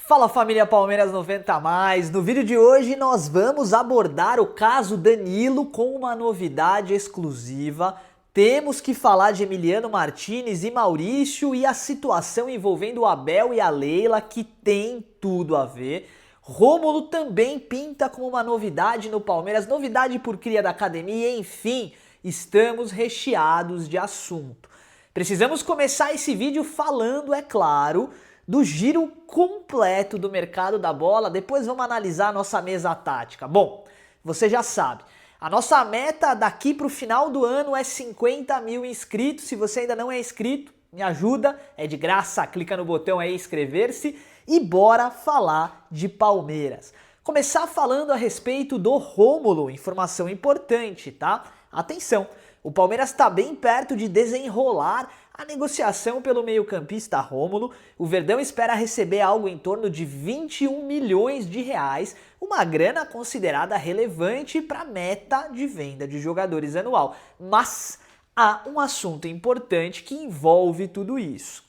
Fala família Palmeiras 90+, no vídeo de hoje nós vamos abordar o caso Danilo com uma novidade exclusiva. Temos que falar de Emiliano Martinez e Maurício e a situação envolvendo o Abel e a Leila, que tem tudo a ver. Rômulo também pinta como uma novidade no Palmeiras, novidade por cria da academia, enfim, estamos recheados de assunto. Precisamos começar esse vídeo falando, é claro, do giro completo do mercado da bola. Depois vamos analisar a nossa mesa tática. Bom, você já sabe, a nossa meta daqui para o final do ano é 50 mil inscritos. Se você ainda não é inscrito, me ajuda, é de graça, clica no botão aí inscrever-se e bora falar de Palmeiras. Começar falando a respeito do Rômulo, informação importante, tá? Atenção, o Palmeiras está bem perto de desenrolar a negociação pelo meio-campista Rômulo. O Verdão espera receber algo em torno de 21 milhões de reais, uma grana considerada relevante para a meta de venda de jogadores anual. Mas há um assunto importante que envolve tudo isso.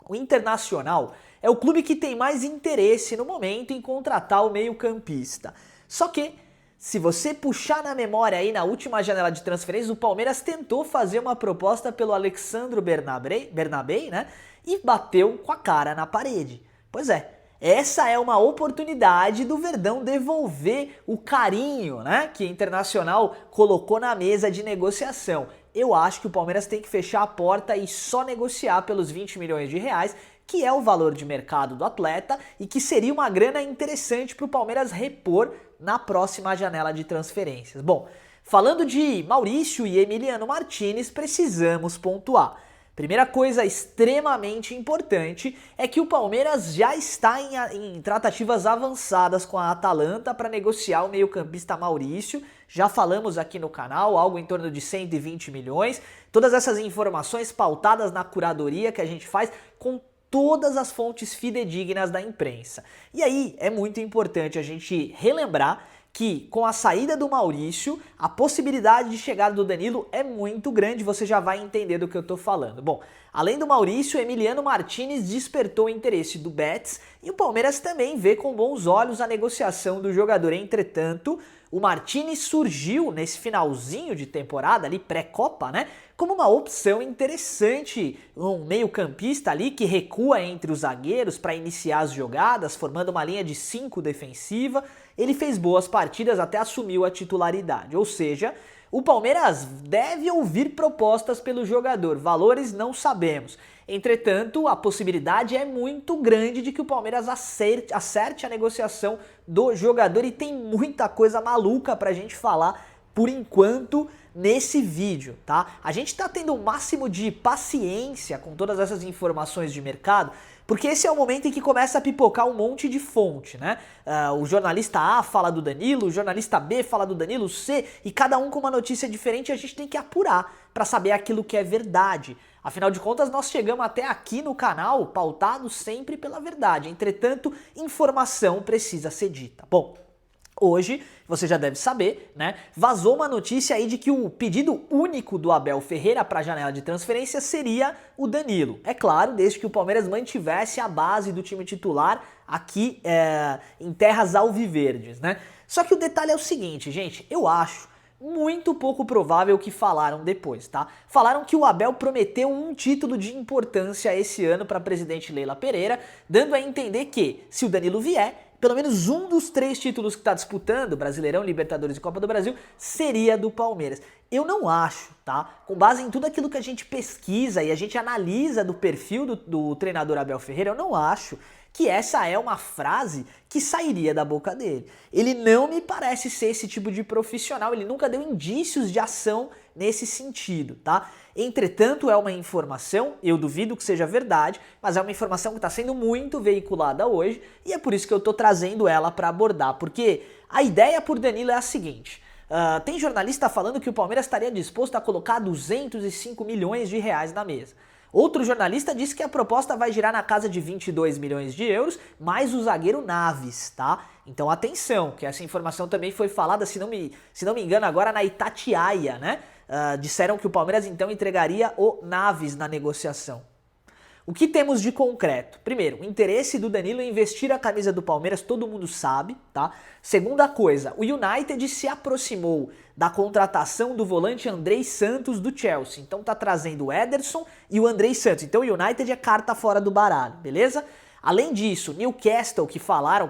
O Internacional é o clube que tem mais interesse no momento em contratar o meio-campista. Só que, se você puxar na memória aí na última janela de transferências, o Palmeiras tentou fazer uma proposta pelo Alexandro Bernabei, né? E bateu com a cara na parede. Pois é, essa é uma oportunidade do Verdão devolver o carinho, né, que o Internacional colocou na mesa de negociação. Eu acho que o Palmeiras tem que fechar a porta e só negociar pelos 20 milhões de reais, que é o valor de mercado do atleta e que seria uma grana interessante para o Palmeiras repor na próxima janela de transferências. Bom, falando de Maurício e Emiliano Martinez, precisamos pontuar. Primeira coisa extremamente importante é que o Palmeiras já está em tratativas avançadas com a Atalanta para negociar o meio-campista Maurício. Já falamos aqui no canal, algo em torno de 120 milhões. Todas essas informações pautadas na curadoria que a gente faz com todas as fontes fidedignas da imprensa. E aí é muito importante a gente relembrar que com a saída do Maurício, a possibilidade de chegada do Danilo é muito grande, você já vai entender do que eu tô falando. Bom, além do Maurício, Emiliano Martinez despertou o interesse do Betis e o Palmeiras também vê com bons olhos a negociação do jogador. Entretanto, o Martinez surgiu nesse finalzinho de temporada, ali pré-copa, né, como uma opção interessante, um meio-campista ali que recua entre os zagueiros para iniciar as jogadas, formando uma linha de 5 defensiva. Ele fez boas partidas, até assumiu a titularidade, ou seja, o Palmeiras deve ouvir propostas pelo jogador, valores não sabemos. Entretanto, a possibilidade é muito grande de que o Palmeiras acerte a negociação do jogador e tem muita coisa maluca pra gente falar por enquanto nesse vídeo, tá? A gente tá tendo o máximo de paciência com todas essas informações de mercado, porque esse é o momento em que começa a pipocar um monte de fonte, né? O jornalista A fala do Danilo, o jornalista B fala do Danilo C, e cada um com uma notícia diferente, a gente tem que apurar para saber aquilo que é verdade. Afinal de contas, nós chegamos até aqui no canal pautados sempre pela verdade. Entretanto, informação precisa ser dita. Bom, hoje, você já deve saber, né? Vazou uma notícia aí de que o pedido único do Abel Ferreira para a janela de transferência seria o Danilo. É claro, desde que o Palmeiras mantivesse a base do time titular aqui em terras alviverdes, né? Só que o detalhe é o seguinte, gente, eu acho muito pouco provável que falaram depois, tá? Falaram que o Abel prometeu um título de importância esse ano para a presidente Leila Pereira, dando a entender que, se o Danilo vier, pelo menos um dos 3 títulos que está disputando, Brasileirão, Libertadores e Copa do Brasil, seria do Palmeiras. Eu não acho, tá? Com base em tudo aquilo que a gente pesquisa e a gente analisa do perfil do treinador Abel Ferreira, eu não acho que essa é uma frase que sairia da boca dele. Ele não me parece ser esse tipo de profissional, ele nunca deu indícios de ação nesse sentido, tá? Entretanto, é uma informação, eu duvido que seja verdade, mas é uma informação que está sendo muito veiculada hoje e é por isso que eu estou trazendo ela para abordar, porque a ideia por Danilo é a seguinte: tem jornalista falando que o Palmeiras estaria disposto a colocar 205 milhões de reais na mesa. Outro jornalista disse que a proposta vai girar na casa de 22 milhões de euros, mais o zagueiro Naves, tá? Então atenção, que essa informação também foi falada, se não me engano, agora na Itatiaia, né? Disseram que o Palmeiras então entregaria o Naves na negociação. O que temos de concreto? Primeiro, o interesse do Danilo em vestir a camisa do Palmeiras, todo mundo sabe, tá? Segunda coisa, o United se aproximou da contratação do volante Andrei Santos do Chelsea. Então tá trazendo o Ederson e o Andrei Santos. Então o United é carta fora do baralho, beleza? Além disso, Newcastle, que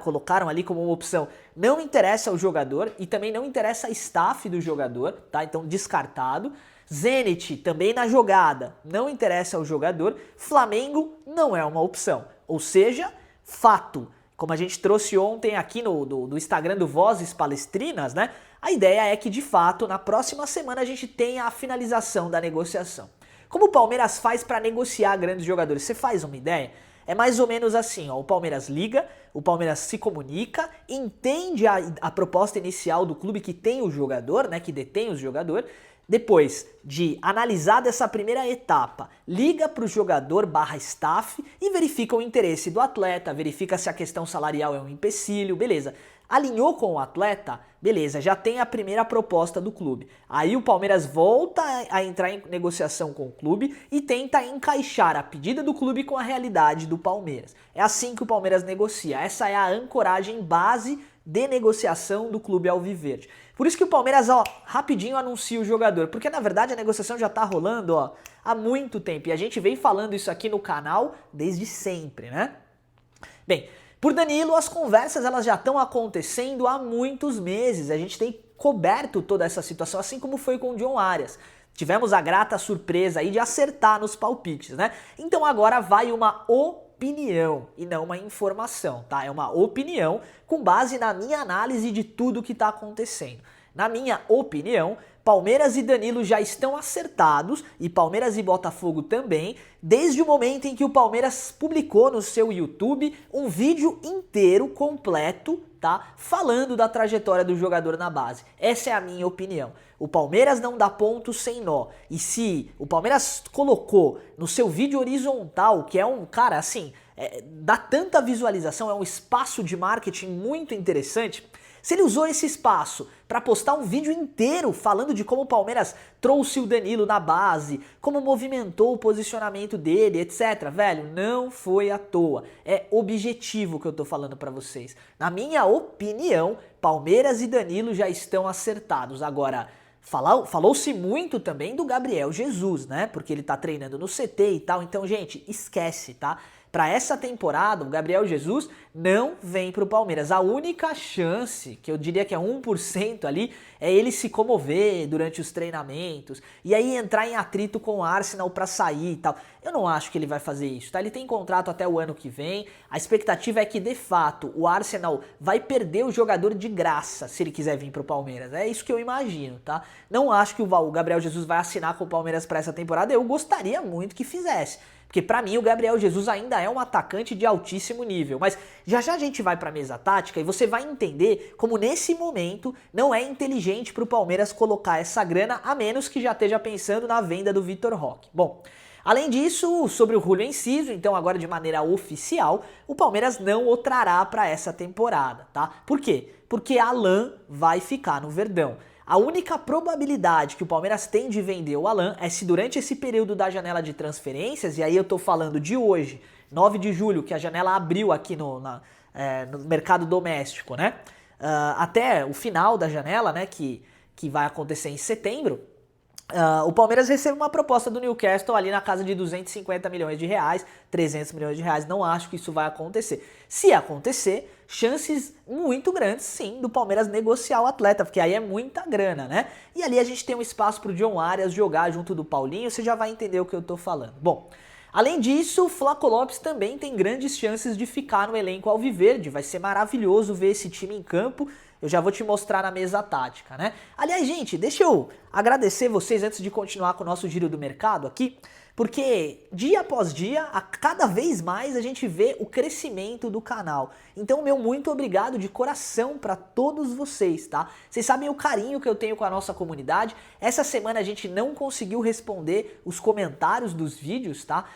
colocaram ali como uma opção, não interessa ao jogador e também não interessa a staff do jogador, tá? Então descartado. Zenit também na jogada, não interessa ao jogador. Flamengo não é uma opção, ou seja, fato. Como a gente trouxe ontem aqui no Instagram do Vozes Palestrinas, né? A ideia é que de fato na próxima semana a gente tenha a finalização da negociação. Como o Palmeiras faz para negociar grandes jogadores? Você faz uma ideia? É mais ou menos assim, ó, o Palmeiras liga, o Palmeiras se comunica, entende a proposta inicial do clube que tem o jogador, né, que detém o jogador. Depois de analisar dessa primeira etapa, liga para o jogador / staff e verifica o interesse do atleta, verifica se a questão salarial é um empecilho, beleza. Alinhou com o atleta, beleza, já tem a primeira proposta do clube. Aí o Palmeiras volta a entrar em negociação com o clube e tenta encaixar a pedida do clube com a realidade do Palmeiras. É assim que o Palmeiras negocia, essa é a ancoragem base de negociação do clube alviverde. Por isso que o Palmeiras, ó, rapidinho anuncia o jogador, porque na verdade a negociação já tá rolando, ó, há muito tempo. E a gente vem falando isso aqui no canal desde sempre, né? Bem, por Danilo, as conversas elas já estão acontecendo há muitos meses. A gente tem coberto toda essa situação, assim como foi com o John Arias. Tivemos a grata surpresa aí de acertar nos palpites, né? Então agora vai uma opinião e não uma informação, tá? É uma opinião com base na minha análise de tudo que está acontecendo. Na minha opinião, Palmeiras e Danilo já estão acertados e Palmeiras e Botafogo também, desde o momento em que o Palmeiras publicou no seu YouTube um vídeo inteiro, completo, tá? Falando da trajetória do jogador na base. Essa é a minha opinião. O Palmeiras não dá ponto sem nó. E se o Palmeiras colocou no seu vídeo horizontal, que é um, cara, assim, dá tanta visualização, é um espaço de marketing muito interessante. Se ele usou esse espaço para postar um vídeo inteiro falando de como o Palmeiras trouxe o Danilo na base, como movimentou o posicionamento dele, etc. Velho, não foi à toa. É objetivo que eu tô falando para vocês. Na minha opinião, Palmeiras e Danilo já estão acertados. Agora, falou-se muito também do Gabriel Jesus, né? Porque ele tá treinando no CT e tal. Então, gente, esquece, tá? Para essa temporada, o Gabriel Jesus não vem para o Palmeiras. A única chance, que eu diria que é 1% ali, é ele se comover durante os treinamentos e aí entrar em atrito com o Arsenal para sair e tal. Eu não acho que ele vai fazer isso, tá? Ele tem contrato até o ano que vem. A expectativa é que, de fato, o Arsenal vai perder o jogador de graça se ele quiser vir para o Palmeiras. É isso que eu imagino, tá? Não acho que o Gabriel Jesus vai assinar com o Palmeiras para essa temporada. Eu gostaria muito que fizesse. Porque pra mim o Gabriel Jesus ainda é um atacante de altíssimo nível. Mas já já a gente vai pra mesa tática e você vai entender como nesse momento não é inteligente pro Palmeiras colocar essa grana, a menos que já esteja pensando na venda do Vitor Roque. Bom, além disso, sobre o Julio Enciso, então agora de maneira oficial, o Palmeiras não o trará pra essa temporada, tá? Por quê? Porque Alan vai ficar no Verdão. A única probabilidade que o Palmeiras tem de vender o Alan é se durante esse período da janela de transferências, e aí eu tô falando de hoje, 9 de julho, que a janela abriu aqui no mercado doméstico, né? Até o final da janela, né, que vai acontecer em setembro, o Palmeiras recebe uma proposta do Newcastle ali na casa de 250 milhões de reais, 300 milhões de reais. Não acho que isso vai acontecer. Se acontecer, chances muito grandes, sim, do Palmeiras negociar o atleta, porque aí é muita grana, né? E ali a gente tem um espaço pro John Arias jogar junto do Paulinho, você já vai entender o que eu tô falando. Bom, além disso, o Flaco Lopes também tem grandes chances de ficar no elenco alviverde. Vai ser maravilhoso ver esse time em campo. Eu já vou te mostrar na mesa tática, né? Aliás, gente, deixa eu agradecer vocês antes de continuar com o nosso giro do mercado aqui, porque dia após dia, a cada vez mais a gente vê o crescimento do canal. Então, meu muito obrigado de coração para todos vocês, tá? Vocês sabem o carinho que eu tenho com a nossa comunidade. Essa semana a gente não conseguiu responder os comentários dos vídeos, tá?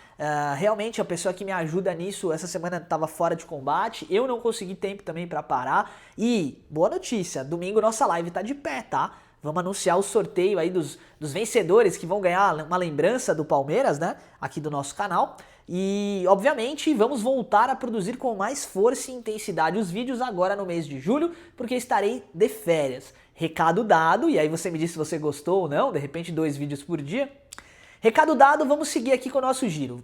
Realmente a pessoa que me ajuda nisso essa semana estava fora de combate. Eu não consegui tempo também para parar. E, boa notícia, domingo nossa live tá de pé, tá? Vamos anunciar o sorteio aí dos vencedores que vão ganhar uma lembrança do Palmeiras, né? Aqui do nosso canal. E, obviamente, vamos voltar a produzir com mais força e intensidade os vídeos agora no mês de julho, porque estarei de férias. Recado dado, e aí você me diz se você gostou ou não, de repente 2 vídeos por dia. Recado dado, vamos seguir aqui com o nosso giro.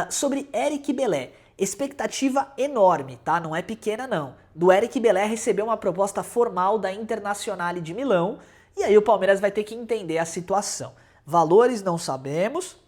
Sobre Eric Belé. Expectativa enorme, tá? Não é pequena não. Do Eric Belé receber uma proposta formal da Internazionale de Milão, e aí o Palmeiras vai ter que entender a situação. Valores não sabemos.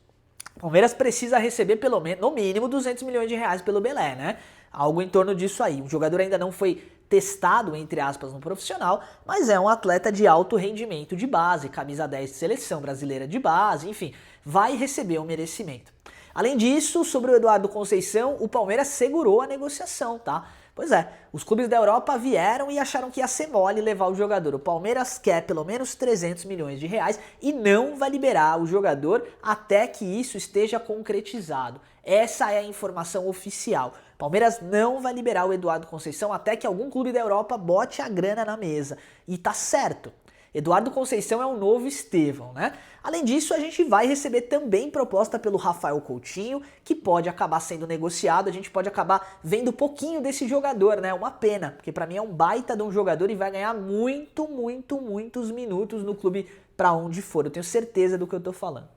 O Palmeiras precisa receber pelo menos, no mínimo, 200 milhões de reais pelo Belé, né? Algo em torno disso aí. O jogador ainda não foi testado, entre aspas, no profissional, mas é um atleta de alto rendimento de base, camisa 10 de seleção brasileira de base, enfim, vai receber um merecimento. Além disso, sobre o Eduardo Conceição, o Palmeiras segurou a negociação, tá? Pois é, os clubes da Europa vieram e acharam que ia ser mole levar o jogador. O Palmeiras quer pelo menos 300 milhões de reais e não vai liberar o jogador até que isso esteja concretizado. Essa é a informação oficial. Palmeiras não vai liberar o Eduardo Conceição até que algum clube da Europa bote a grana na mesa. E tá certo. Eduardo Conceição é o novo Estevão, né? Além disso, a gente vai receber também proposta pelo Rafael Coutinho, que pode acabar sendo negociado, a gente pode acabar vendo um pouquinho desse jogador, né? Uma pena, porque pra mim é um baita de um jogador e vai ganhar muitos minutos no clube pra onde for, eu tenho certeza do que eu tô falando.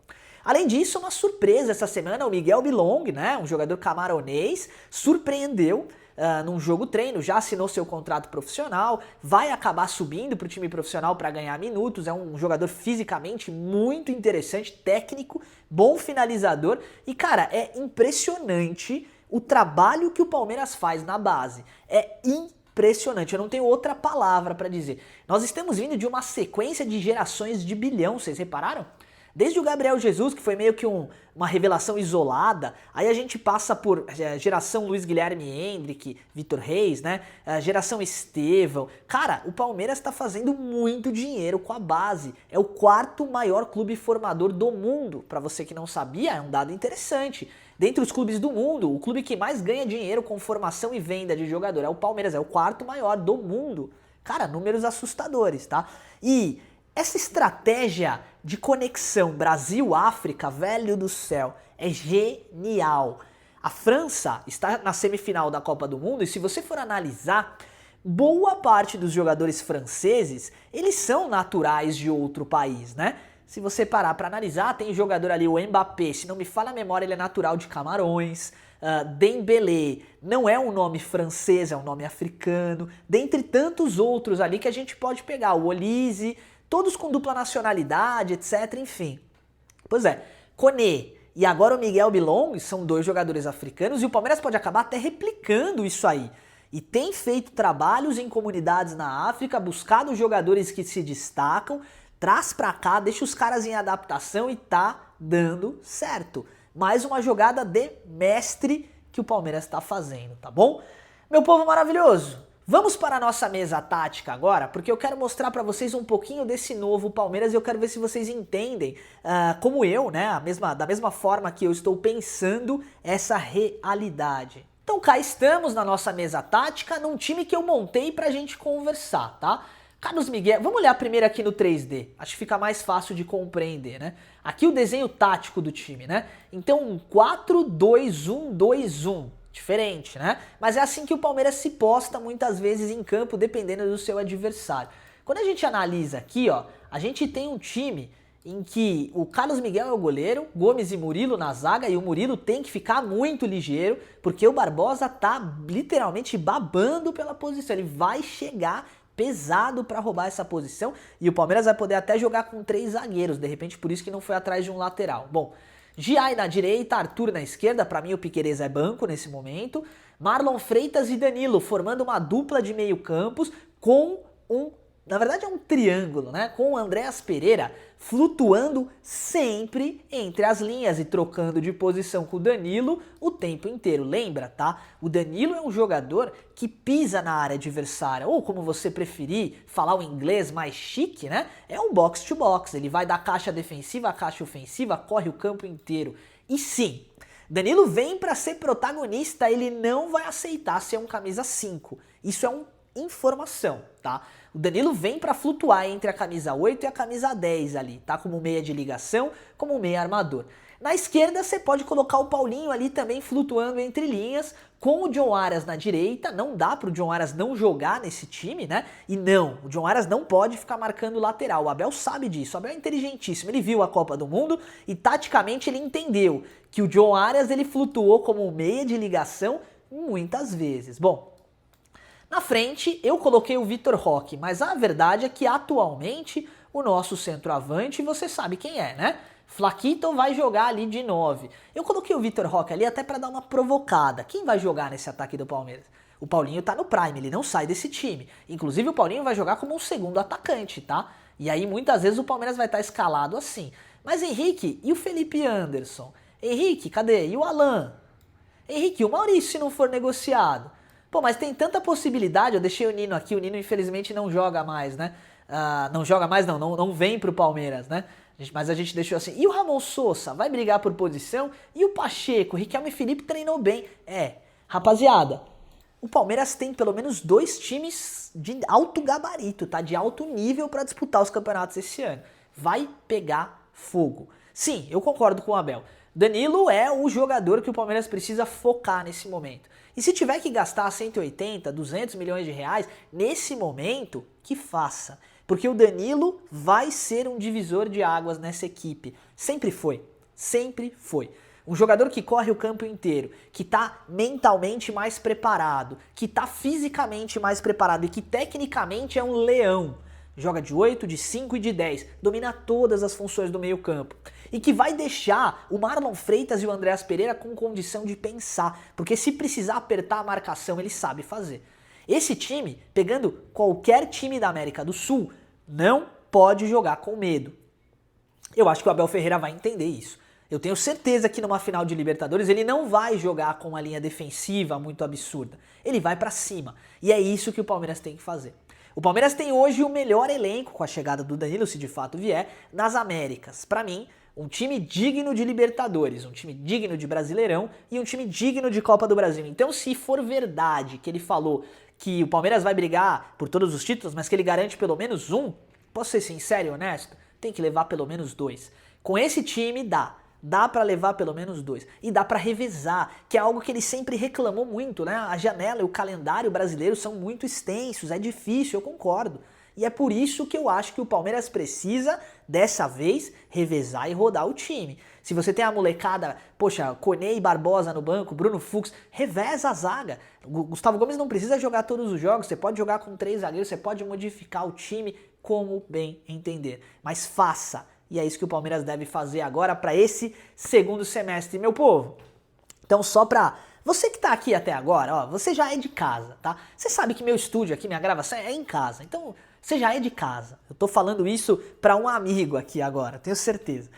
Além disso, uma surpresa essa semana, o Miguel Bilong, né? Um jogador camaronês, surpreendeu num jogo treino, já assinou seu contrato profissional, vai acabar subindo para o time profissional para ganhar minutos, é um jogador fisicamente muito interessante, técnico, bom finalizador e cara, é impressionante o trabalho que o Palmeiras faz na base, é impressionante, eu não tenho outra palavra para dizer. Nós estamos vindo de uma sequência de gerações de bilhão, vocês repararam? Desde o Gabriel Jesus, que foi meio que uma revelação isolada, aí a gente passa por geração Luiz Guilherme Hendrick, Vitor Reis, né? Geração Estevão. Cara, o Palmeiras tá fazendo muito dinheiro com a base. É o 4º maior clube formador do mundo. Pra você que não sabia, é um dado interessante. Dentre os clubes do mundo, o clube que mais ganha dinheiro com formação e venda de jogador é o Palmeiras, é o 4º maior do mundo. Cara, números assustadores, tá? E essa estratégia de conexão Brasil-África, velho do céu, é genial. A França está na semifinal da Copa do Mundo e se você for analisar, boa parte dos jogadores franceses, eles são naturais de outro país, né? Se você parar para analisar, tem jogador ali, o Mbappé, se não me falha a memória, ele é natural de Camarões. Dembélé não é um nome francês, é um nome africano. Dentre tantos outros ali que a gente pode pegar, o Olise, todos com dupla nacionalidade, etc, enfim. Pois é, Koné e agora o Miguel Bilong são 2 jogadores africanos e o Palmeiras pode acabar até replicando isso aí. E tem feito trabalhos em comunidades na África, buscado jogadores que se destacam, traz pra cá, deixa os caras em adaptação e tá dando certo. Mais uma jogada de mestre que o Palmeiras tá fazendo, tá bom? Meu povo maravilhoso! Vamos para a nossa mesa tática agora, porque eu quero mostrar para vocês um pouquinho desse novo Palmeiras e eu quero ver se vocês entendem, como eu, né, da mesma forma que eu estou pensando essa realidade. Então cá estamos na nossa mesa tática, num time que eu montei pra gente conversar, tá? Carlos Miguel, vamos olhar primeiro aqui no 3D, acho que fica mais fácil de compreender, né? Aqui o desenho tático do time, né? Então 4-2-1-2-1. Diferente, né? Mas é assim que o Palmeiras se posta muitas vezes em campo, dependendo do seu adversário. Quando a gente analisa aqui, ó, a gente tem um time em que o Carlos Miguel é o goleiro, Gomes e Murilo na zaga, e o Murilo tem que ficar muito ligeiro, porque o Barbosa tá literalmente babando pela posição, ele vai chegar pesado para roubar essa posição, e o Palmeiras vai poder até jogar com 3 zagueiros, de repente por isso que não foi atrás de um lateral. Bom, Giai na direita, Arthur na esquerda, pra mim o Piquerez é banco nesse momento. Marlon Freitas e Danilo formando uma dupla de meio campos com na verdade é um triângulo, né? Com o Andréas Pereira flutuando sempre entre as linhas e trocando de posição com o Danilo o tempo inteiro. Lembra, tá? O Danilo é um jogador que pisa na área adversária, ou como você preferir, falar o inglês mais chique, né? É um box to box, ele vai da caixa defensiva à caixa ofensiva, corre o campo inteiro. E sim, Danilo vem para ser protagonista, ele não vai aceitar ser um camisa 5. Isso é uma informação, tá? O Danilo vem para flutuar entre a camisa 8 e a camisa 10 ali, tá? Como meia de ligação, como meia armador. Na esquerda você pode colocar o Paulinho ali também flutuando entre linhas, com o John Arias na direita. Não dá pro John Arias não jogar nesse time, né? E não, o John Arias não pode ficar marcando lateral. O Abel sabe disso, o Abel é inteligentíssimo. Ele viu a Copa do Mundo e taticamente ele entendeu que o John Arias ele flutuou como um meia de ligação muitas vezes. Bom, na frente eu coloquei o Vitor Roque, mas a verdade é que atualmente o nosso centroavante, você sabe quem é, né? Flaquito vai jogar ali de 9. Eu coloquei o Vitor Roque ali até para dar uma provocada. Quem vai jogar nesse ataque do Palmeiras? O Paulinho tá no prime, ele não sai desse time. Inclusive o Paulinho vai jogar como um segundo atacante, tá? E aí muitas vezes o Palmeiras vai estar escalado assim. Mas Henrique, e o Felipe Anderson? Henrique, cadê? E o Alan? Henrique, e o Maurício se não for negociado? Pô, mas tem tanta possibilidade. Eu deixei o Nino aqui, o Nino infelizmente não joga mais, né? Não joga mais não vem pro Palmeiras, né? Mas a gente deixou assim. E o Ramon Sousa vai brigar por posição? E o Pacheco? O Riquelme Felipe treinou bem. Rapaziada, o Palmeiras tem pelo menos 2 times de alto gabarito, tá? De alto nível para disputar os campeonatos esse ano. Vai pegar fogo. Sim, eu concordo com o Abel. Danilo é o jogador que o Palmeiras precisa focar nesse momento. E se tiver que gastar 180, 200 milhões de reais nesse momento, que faça. Porque o Danilo vai ser um divisor de águas nessa equipe. Sempre foi. Sempre foi. Um jogador que corre o campo inteiro, que tá mentalmente mais preparado, que tá fisicamente mais preparado e que tecnicamente é um leão. Joga de 8, de 5 e de 10. Domina todas as funções do meio campo. E que vai deixar o Marlon Freitas e o Andreas Pereira com condição de pensar. Porque se precisar apertar a marcação, ele sabe fazer. Esse time, pegando qualquer time da América do Sul, não pode jogar com medo. Eu acho que o Abel Ferreira vai entender isso. Eu tenho certeza que numa final de Libertadores ele não vai jogar com uma linha defensiva muito absurda. Ele vai pra cima. E é isso que o Palmeiras tem que fazer. O Palmeiras tem hoje o melhor elenco com a chegada do Danilo, se de fato vier, nas Américas. Pra mim, um time digno de Libertadores, um time digno de Brasileirão e um time digno de Copa do Brasil. Então, se for verdade que ele falou que o Palmeiras vai brigar por todos os títulos, mas que ele garante pelo menos um, posso ser sincero e honesto, tem que levar pelo menos 2. Com esse time dá pra levar pelo menos 2. E dá pra revezar, que é algo que ele sempre reclamou muito, né? A janela e o calendário brasileiro são muito extensos, é difícil, eu concordo. E é por isso que eu acho que o Palmeiras precisa, dessa vez, revezar e rodar o time. Se você tem a molecada, poxa, Konei e Barbosa no banco, Bruno Fux, reveza a zaga. O Gustavo Gomes não precisa jogar todos os jogos, você pode jogar com 3 zagueiros, você pode modificar o time como bem entender. Mas faça. E é isso que o Palmeiras deve fazer agora para esse segundo semestre, meu povo. Então só pra... Você que tá aqui até agora, ó, você já é de casa, tá? Você sabe que meu estúdio aqui, minha gravação é em casa. Então você já é de casa. Eu tô falando isso pra um amigo aqui agora, tenho certeza.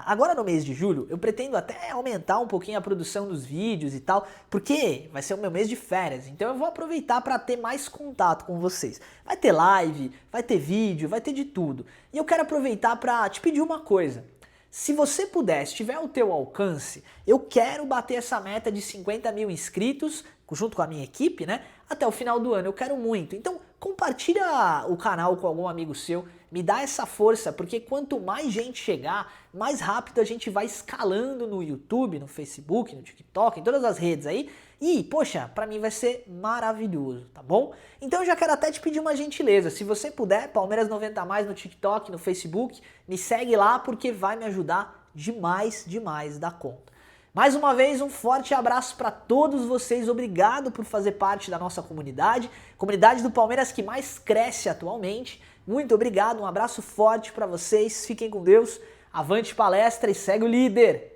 Agora no mês de julho eu pretendo até aumentar um pouquinho a produção dos vídeos e tal, porque vai ser o meu mês de férias, então eu vou aproveitar para ter mais contato com vocês. Vai ter live, vai ter vídeo, vai ter de tudo. E eu quero aproveitar para te pedir uma coisa. Se você puder, se tiver ao teu alcance, eu quero bater essa meta de 50 mil inscritos, junto com a minha equipe, né? Até o final do ano, eu quero muito. Então compartilha o canal com algum amigo seu, me dá essa força, porque quanto mais gente chegar, mais rápido a gente vai escalando no YouTube, no Facebook, no TikTok, em todas as redes aí. E, poxa, pra mim vai ser maravilhoso, tá bom? Então eu já quero até te pedir uma gentileza, se você puder, Palmeiras 90+ no TikTok, no Facebook, me segue lá porque vai me ajudar demais da conta. Mais uma vez, um forte abraço para todos vocês, obrigado por fazer parte da nossa comunidade do Palmeiras que mais cresce atualmente. Muito obrigado, um abraço forte para vocês, fiquem com Deus, avante palestra e segue o líder!